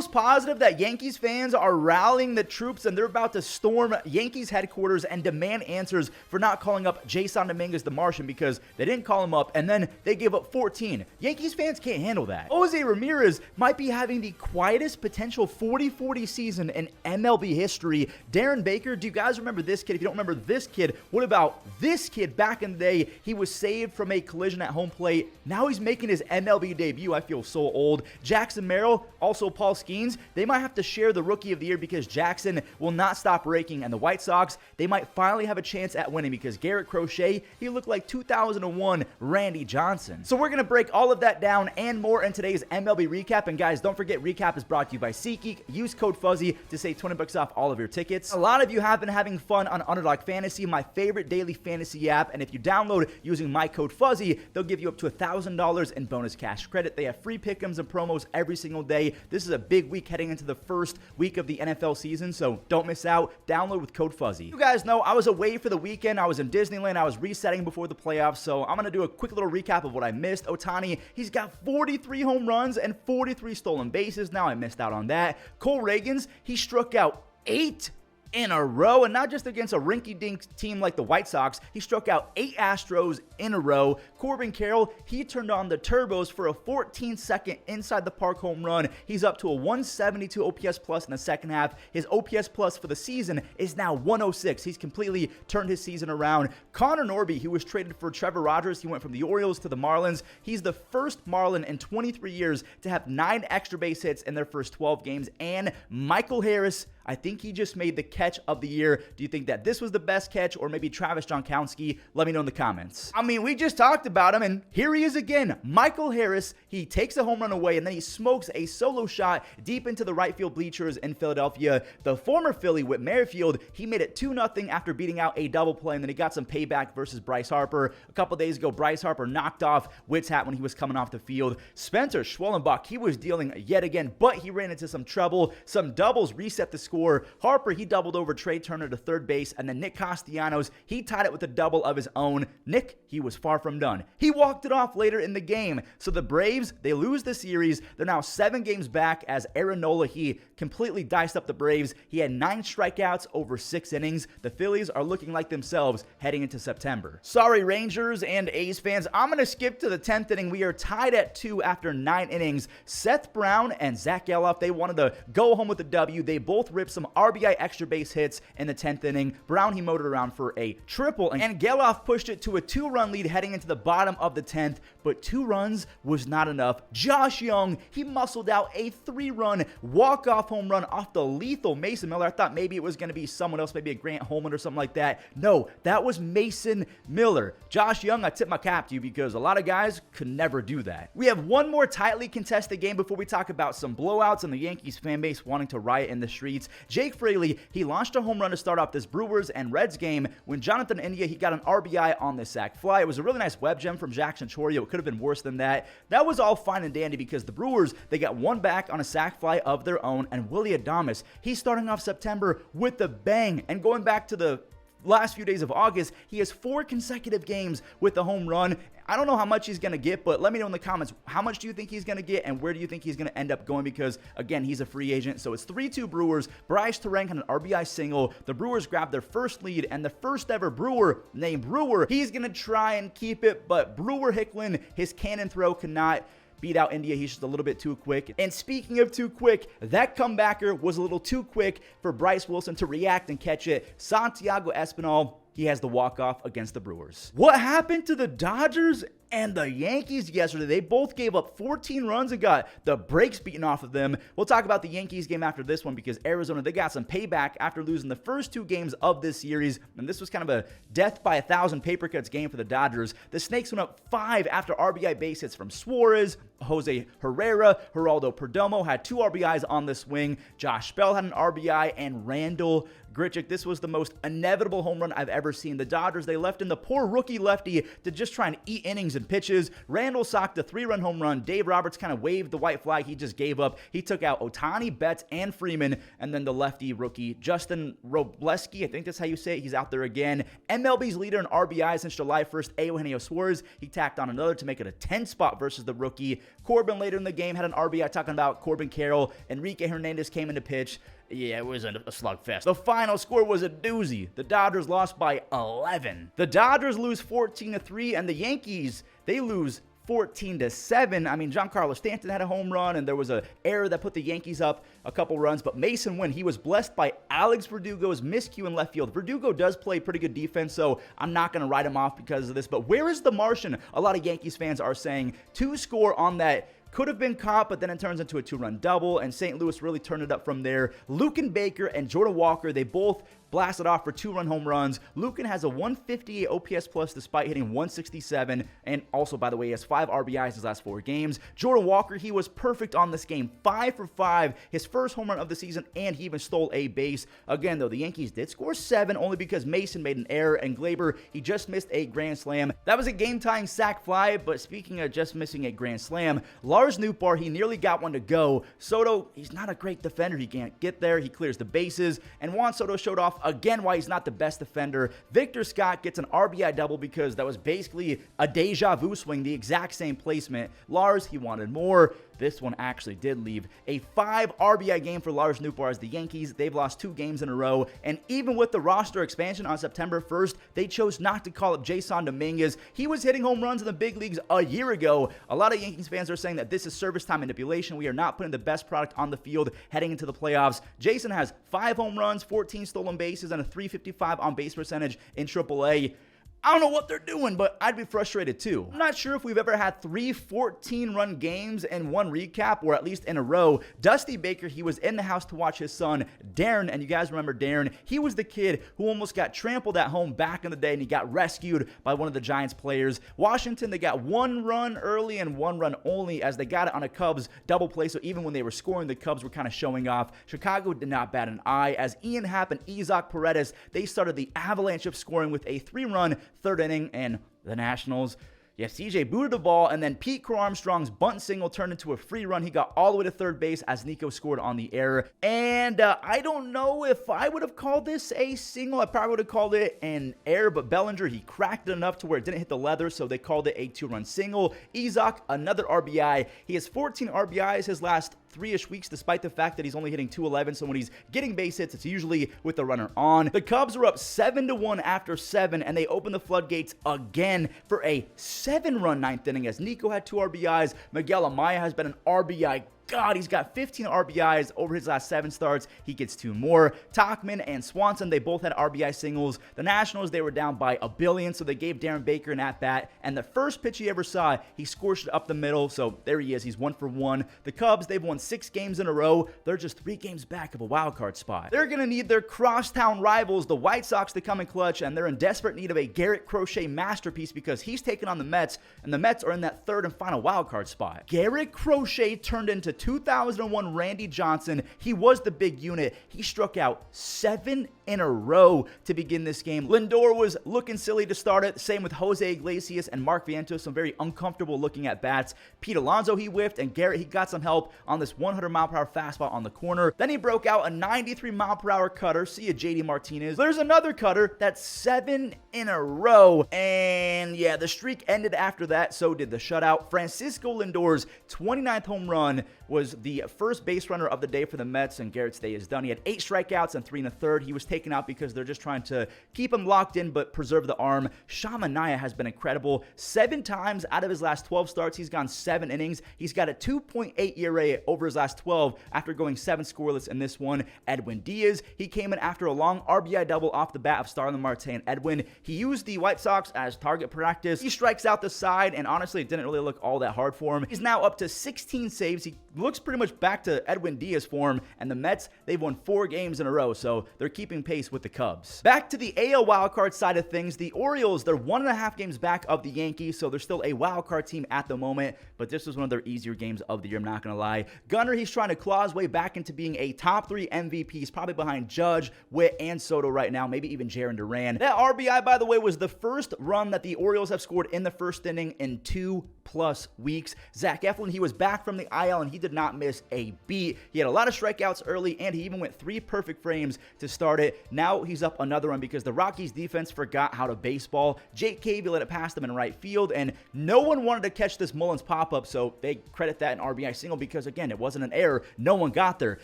almost positive that Yankees fans are rallying the troops and they're about to storm Yankees headquarters and demand answers for not calling up Jason Dominguez the Martian because they didn't call him up and then they gave up 14. Yankees fans can't handle that. Jose Ramirez might be having the quietest potential 40-40 season in MLB history. Darren Baker, do you guys remember this kid? If you don't remember this kid, what about this kid back in the day? He was saved from a collision at home plate. Now he's making his MLB debut. I feel so old. Jackson Merrill, also Paul Skeens, they might have to share the Rookie of the Year because Jackson will not stop raking, and the White Sox, they might finally have a chance at winning because Garrett Crochet, he looked like 2001 Randy Johnson. So we're going to break all of that down and more in today's MLB Recap. And guys, don't forget, Recap is brought to you by SeatGeek. Use code Fuzzy to save 20 bucks off all of your tickets. A lot of you have been having fun on Underdog Fantasy, my favorite daily fantasy app, and if you download using my code Fuzzy, they'll give you up to $1,000 in bonus cash credit. They have free pick'ems and promos every single day. This is a big week heading into the first week of the NFL season, so don't miss out. Download with code Fuzzy. You guys know I was away for the weekend. I was in Disneyland. I was resetting before the playoffs, so I'm going to do a quick little recap of what I missed. Ohtani, he's got 43 home runs and 43 stolen bases. Now I missed out on that. Cole Reagans, he struck out 8 in a row, and not just against a rinky-dink team like the White Sox. He struck out 8 Astros in a row. Corbin Carroll, he turned on the turbos for a 14-second inside the park home run. He's up to a 172 OPS plus in the second half. His OPS plus for the season is now 106. He's completely turned his season around. Connor Norby, he was traded for Trevor Rogers. He went from the Orioles to the Marlins. He's the first Marlin in 23 years to have 9 extra base hits in their first 12 games. And Michael Harris, I think he just made the catch of the year. Do you think that this was the best catch or maybe Travis Gronkowski? Let me know in the comments. I mean, we just talked about him, and here he is again. Michael Harris, he takes a home run away, and then he smokes a solo shot deep into the right field bleachers in Philadelphia. The former Philly, Whit Merrifield, he made it 2-0 after beating out a double play, and then he got some payback versus Bryce Harper. A couple days ago, Bryce Harper knocked off Whit's hat when he was coming off the field. Spencer Schwellenbach, he was dealing yet again, but he ran into some trouble. Some doubles reset the score. Harper, he doubled over Trey Turner to third base, and then Nick Castellanos, he tied it with a double of his own. Nick, he was far from done. He walked it off later in the game. So the Braves, they lose the series. They're now 7 games back as Aaron Nola, he completely diced up the Braves. He had 9 strikeouts over 6 innings. The Phillies are looking like themselves heading into September. Sorry, Rangers and A's fans, I'm going to skip to the 10th inning. We are tied at 2 after 9 innings. Seth Brown and Zach Geloff, they wanted to go home with the W. They both ripped some RBI extra base hits in the 10th inning. Brown, he motored around for a triple, and Geloff pushed it to a 2-run lead heading into the bottom of the 10th, but 2 runs was not enough. Josh Young, he muscled out a 3-run walk-off home run off the lethal Mason Miller. I thought maybe it was going to be someone else, maybe a Grant Holman or something like that. No, that was Mason Miller. Josh Young, I tip my cap to you because a lot of guys could never do that. We have one more tightly contested game before we talk about some blowouts and the Yankees fan base wanting to riot in the streets. Jake Fraley, he launched a home run to start off this Brewers and Reds game when Jonathan India, he got an RBI on the sac fly. It was a really nice web gem from Jackson Chorio. It could have been worse than that. That was all fine and dandy because the Brewers, they got one back on a sac fly of their own, and Willie Adames, he's starting off September with a bang, and going back to the last few days of August, he has 4 consecutive games with a home run. I don't know how much he's going to get, but let me know in the comments, how much do you think he's going to get and where do you think he's going to end up going? Because, again, he's a free agent. So it's 3-2 Brewers. Bryce Terang had an RBI single. The Brewers grabbed their first lead, and the first ever Brewer named Brewer, he's going to try and keep it, but Brewer Hicklin, his cannon throw cannot beat out India. He's just a little bit too quick. And speaking of too quick, that comebacker was a little too quick for Bryce Wilson to react and catch it. Santiago Espinal, he has the walk-off against the Brewers. What happened to the Dodgers and the Yankees yesterday? They both gave up 14 runs and got the brakes beaten off of them. We'll talk about the Yankees game after this one because Arizona, they got some payback after losing the first 2 games of this series, and this was kind of a death by 1,000 paper cuts game for the Dodgers. The Snakes went up 5 after RBI base hits from Suarez, Jose Herrera, Geraldo Perdomo had 2 RBIs on the swing. Josh Bell had an RBI, and Randall Grichuk. This was the most inevitable home run I've ever ever seen. The Dodgers, they left in the poor rookie lefty to just try and eat innings and pitches. Randall socked a 3-run home run. Dave Roberts kind of waved the white flag. He just gave up. He took out Ohtani, Betts, and Freeman, and then the lefty rookie, Justin Robleski, I think that's how you say it. He's out there again. MLB's leader in RBI since July 1st, Eugenio Suarez. He tacked on another to make it a 10 spot versus the rookie. Corbin later in the game had an RBI, talking about Corbin Carroll. Enrique Hernandez came in to pitch. Yeah, it was a slugfest. The final score was a doozy. The Dodgers lost by 11. The Dodgers lose 14-3, and the Yankees, they lose 14-7. I mean, Giancarlo Stanton had a home run, and there was an error that put the Yankees up a couple runs, but Mason Wynn, he was blessed by Alex Verdugo's miscue in left field. Verdugo does play pretty good defense, so I'm not going to write him off because of this, but where is the Martian? A lot of Yankees fans are saying to score on that could have been caught, but then it turns into a 2-run double, and St. Louis really turned it up from there. Luken Baker and Jordan Walker, they both blasted off for 2-run home runs. Luken has a 158 OPS plus despite hitting 167, and also, by the way, he has 5 RBIs his last 4 games. Jordan Walker, he was perfect on this game, 5 for 5, his first home run of the season, and he even stole a base. Again, though, the Yankees did score 7, only because Mason made an error, and Glaber, he just missed a grand slam. That was a game-tying sac fly, but speaking of just missing a grand slam, Lars Nootbaar, he nearly got one to go. Soto, he's not a great defender. He can't get there. He clears the bases, and Juan Soto showed off again why he's not the best defender. Victor Scott gets an RBI double because that was basically a deja vu swing, the exact same placement. Lars, he wanted more. This one actually did leave a 5 RBI game for Lars Nootbaar as the Yankees. They've lost 2 games in a row, and even with the roster expansion on September 1st, they chose not to call up Jason Dominguez. He was hitting home runs in the big leagues a year ago. A lot of Yankees fans are saying that this is service time manipulation. We are not putting the best product on the field heading into the playoffs. Jason has 5 home runs, 14 stolen bases, and a .355 on base percentage in AAA. I don't know what they're doing, but I'd be frustrated too. I'm not sure if we've ever had 3 14-run games in one recap, or at least in a row. Dusty Baker, he was in the house to watch his son, Darren, and you guys remember Darren. He was the kid who almost got trampled at home back in the day, and he got rescued by one of the Giants players. Washington, they got 1 run early and 1 run only as they got it on a Cubs double play, so even when they were scoring, the Cubs were kind of showing off. Chicago did not bat an eye as Ian Happ and Isaac Paredes, they started the avalanche of scoring with a 3-run third inning, and the Nationals, yeah, CJ booted the ball, and then Pete Crow Armstrong's bunt single turned into a free run. He got all the way to third base as Nico scored on the error. And I don't know if I would have called this a single. I probably would have called it an error, but Bellinger, he cracked it enough to where it didn't hit the leather, so they called it a 2-run single. Isaac, another RBI. He has 14 RBIs his last 3-ish weeks, despite the fact that he's only hitting .211, so when he's getting base hits, it's usually with the runner on. The Cubs were up 7-1 after 7, and they opened the floodgates again for a 7-run 9th inning as Nico had 2 RBIs. Miguel Amaya has been an RBI God, he's got 15 RBIs over his last 7 starts. He gets 2 more. Tachman and Swanson, they both had RBI singles. The Nationals, they were down by $1 billion, so they gave Darren Baker an at-bat. And the first pitch he ever saw, he scorched it up the middle. So there he is. He's 1 for 1. The Cubs, they've won 6 games in a row. They're just 3 games back of a wild card spot. They're going to need their crosstown rivals, the White Sox, to come in clutch, and they're in desperate need of a Garrett Crochet masterpiece because he's taking on the Mets, and the Mets are in that 3rd and final wild card spot. Garrett Crochet turned into 2001 Randy Johnson. He was the big unit. He struck out 7 in a row to begin this game. Lindor was looking silly to start it. Same with Jose Iglesias and Mark Vientos, some very uncomfortable looking at bats. Pete Alonso, he whiffed, and Garrett, he got some help on this 100-mile-per-hour fastball on the corner. Then he broke out a 93-mile-per-hour cutter. See ya, JD Martinez. There's another cutter. That's 7 in a row. And yeah, the streak ended after that. So did the shutout. Francisco Lindor's 29th home run was the first base runner of the day for the Mets, and Garrett's day is done. He had 8 strikeouts and 3 1/3. He was taken out because they're just trying to keep him locked in but preserve the arm. Shamanaya has been incredible. 7 times out of his last 12 starts, he's gone 7 innings. He's got a 2.8 ERA over his last 12 after going 7 scoreless in this one. Edwin Diaz, he came in after a long RBI double off the bat of Starlin Marte and Edwin. He used the White Sox as target practice. He strikes out the side, and honestly, it didn't really look all that hard for him. He's now up to 16 saves. He looks pretty much back to Edwin Diaz form, and the Mets, they've won 4 games in a row, so they're keeping pace with the Cubs. Back to the AL wildcard side of things, the Orioles, they're 1.5 games back of the Yankees, so they're still a wildcard team at the moment, but this was one of their easier games of the year, I'm not going to lie. Gunnar, he's trying to claw his way back into being a top 3 MVP. He's probably behind Judge, Witt, and Soto right now, maybe even Jarren Duran. That RBI, by the way, was the first run that the Orioles have scored in the first inning in 2+ weeks. Zach Eflin, he was back from the IL, and he did not miss a beat. He had a lot of strikeouts early, and he even went 3 perfect frames to start it. Now he's up another one because the Rockies defense forgot how to baseball. Jake Cavey let it past them in right field, and no one wanted to catch this Mullins pop-up, so they credit that an RBI single because, again, it wasn't an error. No one got there.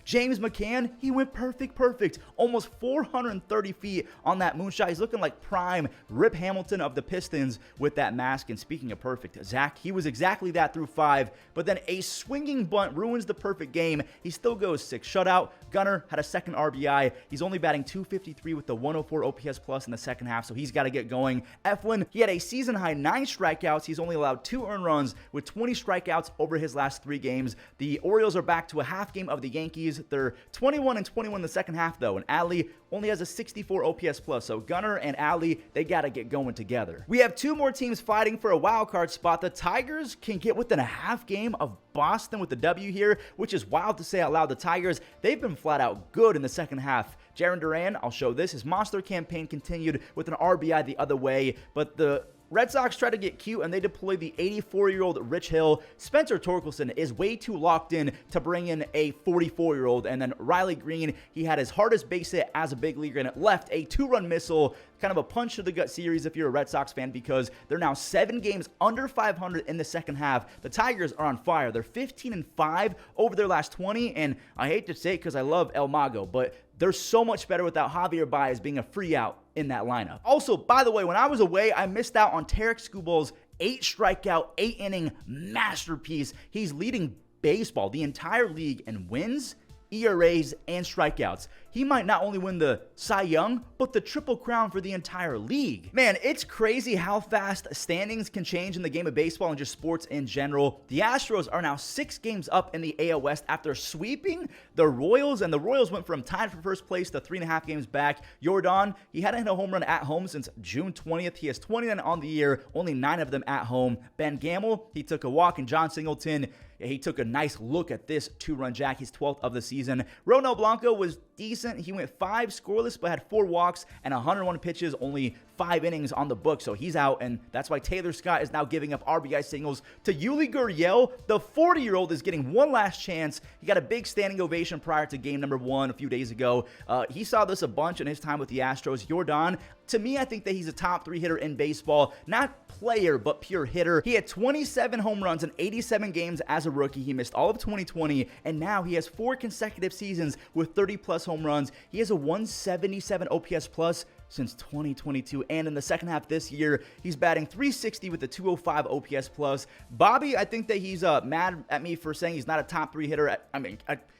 James McCann, he went perfect. Almost 430 feet on that moonshot. He's looking like prime Rip Hamilton of the Pistons with that mask. And speaking of perfect, Zach, he was exactly that through 5, but then a swinging bunt ruins the perfect game. He still goes 6 shutout. Gunnar had a second RBI. He's only batting .253 with the 104 OPS plus in the second half, so he's got to get going. Eflin, he had a season-high 9 strikeouts. He's only allowed 2 earned runs with 20 strikeouts over his last 3 games. The Orioles are back to a half game of the Yankees. They're 21-21 in the second half, though, and Adley only has a 64 OPS plus, so Gunnar and Adley, they got to get going together. We have 2 more teams fighting for a wild card spot. The Tigers can get within a half game of Boston with the W here, which is wild to say out loud. The Tigers, they've been flat out good in the second half. Jarren Duran, I'll show this. His monster campaign continued with an RBI the other way, but the Red Sox try to get cute, and they deploy the 84-year-old Rich Hill. Spencer Torkelson is way too locked in to bring in a 44-year-old. And then Riley Green, he had his hardest base hit as a big leaguer, and it left a 2-run missile, kind of a punch to the gut series if you're a Red Sox fan, because they're now 7 games under 500 in the second half. The Tigers are on fire. They're 15-5 over their last 20, and I hate to say it because I love El Mago, but they're so much better without Javier Baez being a free out in that lineup. Also, by the way, when I was away, I missed out on Tarek Skubal's 8-strikeout, 8-inning masterpiece. He's leading baseball, the entire league, in wins, ERAs, and strikeouts. He might not only win the Cy Young, but the Triple Crown for the entire league. Man, it's crazy how fast standings can change in the game of baseball and just sports in general. The Astros are now 6 games up in the AL West after sweeping the Royals, and the Royals went from tied for first place to 3.5 games back. Jordan, he hadn't hit a home run at home since June 20th. He has 29 on the year, only 9 of them at home. Ben Gamel, he took a walk, and John Singleton, he took a nice look at this 2-run jack. He's 12th of the season. Ronel Blanco was decent. He went 5 scoreless, but had 4 walks and 101 pitches, only 5 innings on the book, so he's out, and that's why Taylor Scott is now giving up RBI singles to Yuli Gurriel. The 40-year-old is getting one last chance. He got a big standing ovation prior to game number 1 a few days ago. He saw this a bunch in his time with the Astros. Jordan, to me, I think that he's a top 3 hitter in baseball. Not player, but pure hitter. He had 27 home runs in 87 games as a rookie. He missed all of 2020, and now he has 4 consecutive seasons with 30-plus home runs. He has a 177 OPS plus since 2022, and in the second half this year, he's batting .360 with a 205 OPS plus. Bobby, I think that he's mad at me for saying he's not a top 3 hitter.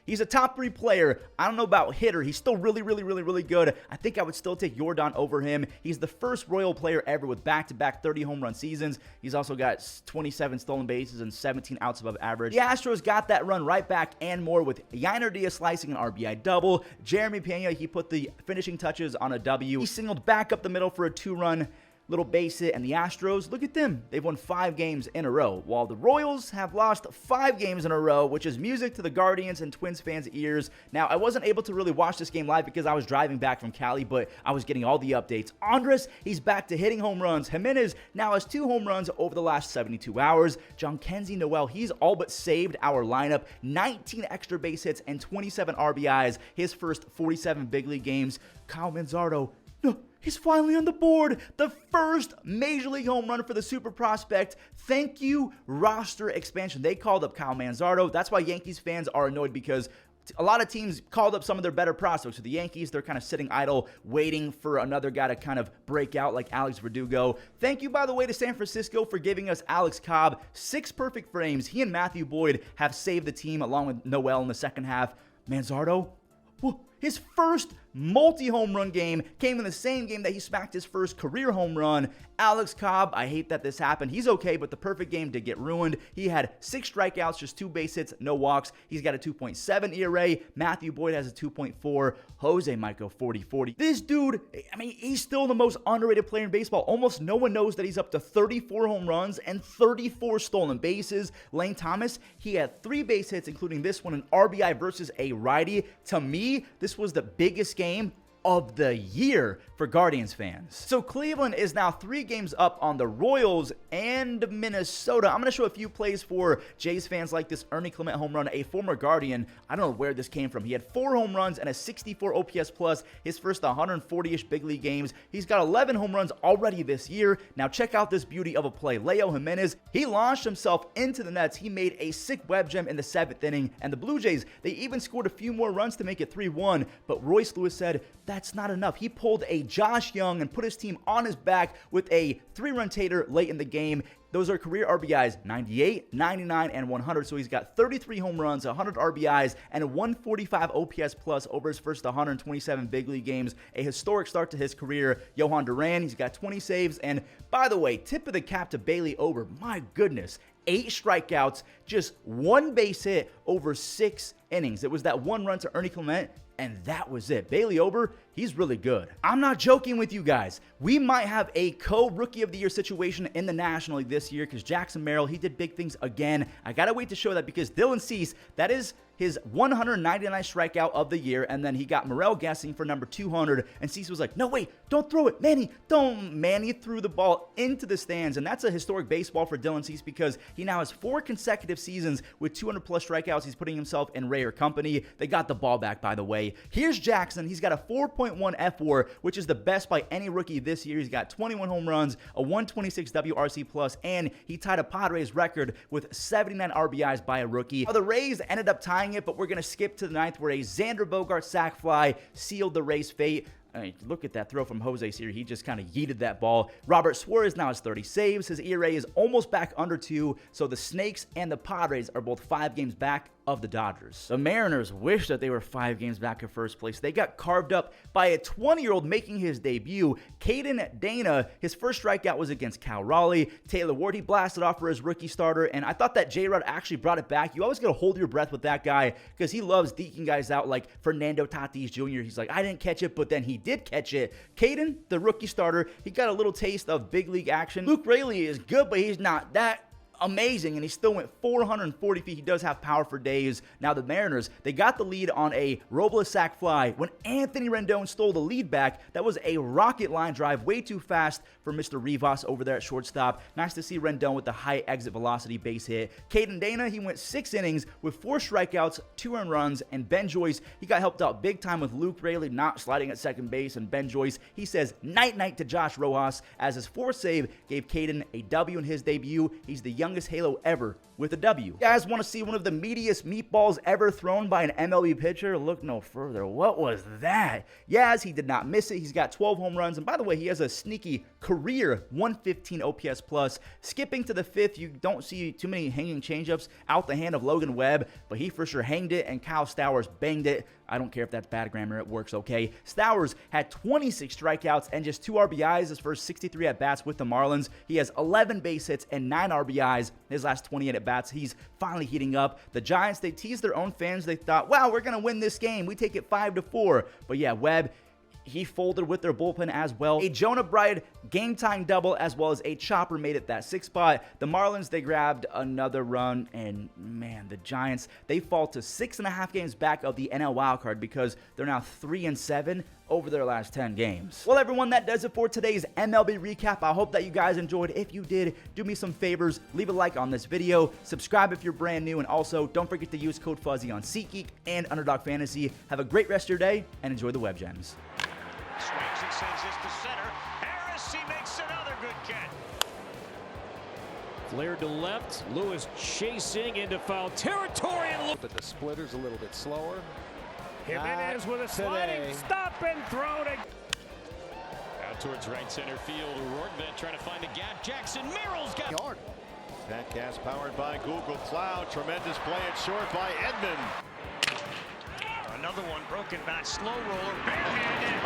He's a top 3 player. I don't know about hitter. He's still really good. I think I would still take Jordan over him. He's the first Royal player ever with back-to-back 30 home run seasons. He's also got 27 stolen bases and 17 outs above average. The Astros got that run right back and more with Yainer Diaz slicing an RBI double. Jeremy Pena, he put the finishing touches on a W. He singled back up the middle for a 2-run little base hit, and the Astros, look at them. They've won 5 games in a row, while the Royals have lost 5 games in a row, which is music to the Guardians and Twins fans' ears. Now, I wasn't able to really watch this game live because I was driving back from Cali, but I was getting all the updates. Andres, he's back to hitting home runs. Jimenez now has 2 home runs over the last 72 hours. Jhonkensy Noel, he's all but saved our lineup. 19 extra base hits and 27 RBIs, his first 47 big league games. Kyle Manzardo, no, he's finally on the board. The first Major League home run for the super prospect. Thank you, roster expansion. They called up Kyle Manzardo. That's why Yankees fans are annoyed, because a lot of teams called up some of their better prospects. So the Yankees, they're kind of sitting idle, waiting for another guy to kind of break out like Alex Verdugo. Thank you, by the way, to San Francisco for giving us Alex Cobb. 6 perfect frames. He and Matthew Boyd have saved the team along with Noel in the second half. Manzardo, His first multi-home run game came in the same game that he smacked his first career home run. Alex Cobb, I hate that this happened. He's okay, but the perfect game did get ruined. He had 6 strikeouts, just 2 base hits, no walks. He's got a 2.7 ERA. Matthew Boyd has a 2.4. Jose might go 40-40. This dude, I mean, he's still the most underrated player in baseball. Almost no one knows that he's up to 34 home runs and 34 stolen bases. Lane Thomas, he had 3 base hits, including this one, an RBI versus a righty. To me, this was the biggest game of the year for Guardians fans. So Cleveland is now 3 games up on the Royals and Minnesota. I'm going to show a few plays for Jays fans like this Ernie Clement home run, a former Guardian. I don't know where this came from. He had 4 home runs and a 64 OPS plus his first 140-ish big league games. He's got 11 home runs already this year. Now check out this beauty of a play. Leo Jimenez, he launched himself into the nets. He made a sick web gem in the 7th inning, and the Blue Jays, they even scored a few more runs to make it 3-1, but Royce Lewis said, that's not enough. He pulled a Josh Young and put his team on his back with a 3-run tater late in the game. Those are career RBIs, 98, 99, and 100. So he's got 33 home runs, 100 RBIs, and a 145 OPS plus over his first 127 big league games. A historic start to his career. Johan Duran, he's got 20 saves. And by the way, tip of the cap to Bailey Ober. My goodness, 8 strikeouts, just 1 base hit over 6 innings. It was that 1 run to Ernie Clement, and that was it. Bailey Ober, he's really good. I'm not joking with you guys. We might have a co-rookie of the year situation in the National League this year because Jackson Merrill, he did big things again. I gotta wait to show that because Dylan Cease, that is his 199th strikeout of the year, and then he got Morel guessing for number 200, and Cease was like, no, wait, don't throw it, Manny, don't. Manny threw the ball into the stands, and that's a historic baseball for Dylan Cease because he now has 4 consecutive seasons with 200-plus strikeouts. He's putting himself in rare company. They got the ball back, by the way. Here's Jackson. He's got a 4.1 FWAR, which is the best by any rookie this year. He's got 21 home runs, a 126 WRC+, and he tied a Padres record with 79 RBIs by a rookie. The Rays ended up tying it, but we're going to skip to the 9th where a Xander Bogaerts sac fly sealed the Rays' fate. I mean, look at that throw from Jose here. He just kind of yeeted that ball. Robert Suarez now has 30 saves. His ERA is almost back under 2. So the Snakes and the Padres are both 5 games back of the Dodgers. The Mariners wish that they were 5 games back in first place. They got carved up by a 20-year-old making his debut. Caden Dana, his first strikeout was against Cal Raleigh. Taylor Ward, he blasted off for his rookie starter, and I thought that J-Rod actually brought it back. You always got to hold your breath with that guy because he loves deking guys out like Fernando Tatis Jr. He's like, I didn't catch it, but then he did catch it. Caden, the rookie starter, he got a little taste of big league action. Luke Raley is good, but he's not that amazing, and he still went 440 feet. He does have power for days. Now the Mariners, they got the lead on a Robles sac fly when Anthony Rendon stole the lead back. That was a rocket line drive, way too fast for Mr. Rivas over there at shortstop. Nice to see Rendon with the high exit velocity base hit. Caden Dana, he went 6 innings with 4 strikeouts, 2 earned runs, and Ben Joyce, he got helped out big time with Luke Raley not sliding at second base, and Ben Joyce, he says night-night to Josh Rojas as his 4th save gave Caden a W in his debut. He's the youngest Halo ever with a W. You guys want to see one of the meatiest meatballs ever thrown by an MLB pitcher? Look no further. What was that? Yaz, he did not miss it. He's got 12 home runs, and by the way, he has a sneaky career 115 OPS plus. Skipping to the 5th, you don't see too many hanging changeups out the hand of Logan Webb, but he for sure hanged it, and Kyle Stowers banged it. I don't care if that's bad grammar, it works okay. Stowers had 26 strikeouts and just 2 RBIs his first 63 at-bats with the Marlins. He has 11 base hits and 9 RBIs his last 28 at-bats. He's finally heating up. The Giants, they teased their own fans. They thought, wow, we're going to win this game. We take it 5-4. But yeah, Webb, he folded with their bullpen as well. A Jonah Bride game-tying double as well as a chopper made it that 6th spot. The Marlins, they grabbed another run, and man, the Giants, they fall to 6.5 games back of the NL wildcard because they're now 3-7 over their last 10 games. Well, everyone, that does it for today's MLB recap. I hope that you guys enjoyed. If you did, do me some favors. Leave a like on this video. Subscribe if you're brand new. And also, don't forget to use code Fuzzy on SeatGeek and Underdog Fantasy. Have a great rest of your day and enjoy the web gems. Swings and sends this to center. Harris, he makes another good catch. Flared to left. Lewis chasing into foul territory. But the splitter's a little bit slower. Jimenez with a sliding stop and throw to... Out towards right center field. O'Rourke then trying to find a gap. Jackson Merrill's got Yard. Statcast powered by Google Cloud. Tremendous play at short by Edmund. Another one broken back, slow roller, barehanded.